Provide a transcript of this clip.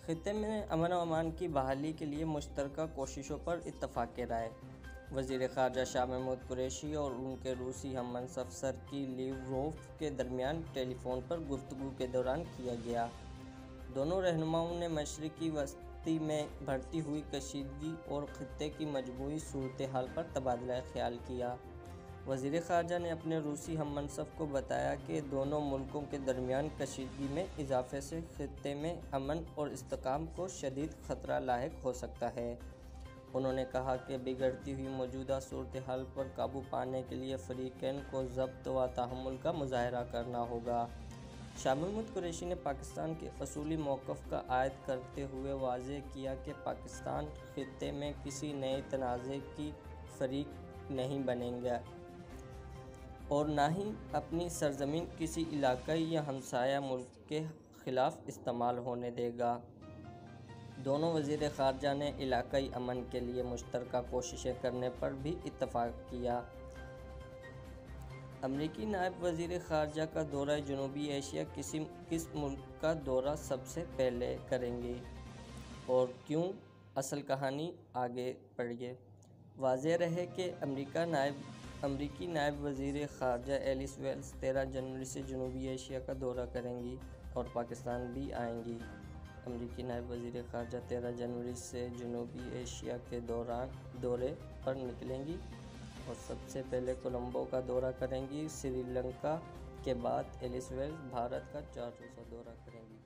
खित्ते में अमन व अमान की बहाली के लिए मुश्तरका कोशिशों पर इत्तफ़ाक़ राय। वज़ीर ख़ारजा शाह महमूद कुरैशी और उनके रूसी हममनसब सर्गी लावरोव के दरमियान टेलीफ़ोन पर गुफ्तगू के दौरान किया गया। दोनों रहनुमाओं ने मशरिक़ी वस्ती में बढ़ती हुई कशीदगी और खित्ते की मजमूई सूरत हाल पर तबादला ख़्याल किया। वज़ीर ख़ारजा ने अपने रूसी हममनसब को बताया कि दोनों मुल्कों के दरमियान कशीदगी में इजाफ़े से खित्ते में अमन और इस्तेहकाम को शदीद ख़तरा लाहिक हो सकता है। उन्होंने कहा कि बिगड़ती हुई मौजूदा सूरत हाल पर काबू पाने के लिए फ़रीक़ैन को ज़ब्त व तहम्मुल का मुज़ाहरा करना होगा। शाह महमूद कुरैशी ने पाकिस्तान के असूली मौक़िफ़ का आयद करते हुए वाज़ेह किया कि पाकिस्तान खित्ते में किसी नए तनाज़े की फ़रीक़ नहीं बनेगा और ना ही अपनी सरज़मीन किसी इलाक़ाई या हमसाया मुल्क के ख़िलाफ़ इस्तेमाल होने देगा। दोनों वज़ीर ख़ारजा ने इलाक़ाई अमन के लिए मुश्तरका कोशिशें करने पर भी इत्तफ़ाक़ किया। अमरीकी नायब वज़ीर ख़ारजा का दौरा जनूबी एशिया किस मुल्क का दौरा सबसे पहले करेंगे और क्यों? असल कहानी आगे पढ़िए। वाज़ेह रहे कि अमरीकी नायब वज़ीर ख़ारजा एलिस वेल्स 13 जनवरी से जनूबी एशिया का दौरा करेंगी और पाकिस्तान भी आएंगी। अमरीकी नायब वज़ीर ख़ारजा 13 जनवरी से जनूबी एशिया के दौरे पर निकलेंगी और सबसे पहले कोलंबो का दौरा करेंगी। श्रीलंका के बाद एलिस वेल्स भारत का 4 रोज़ा दौरा करेंगी।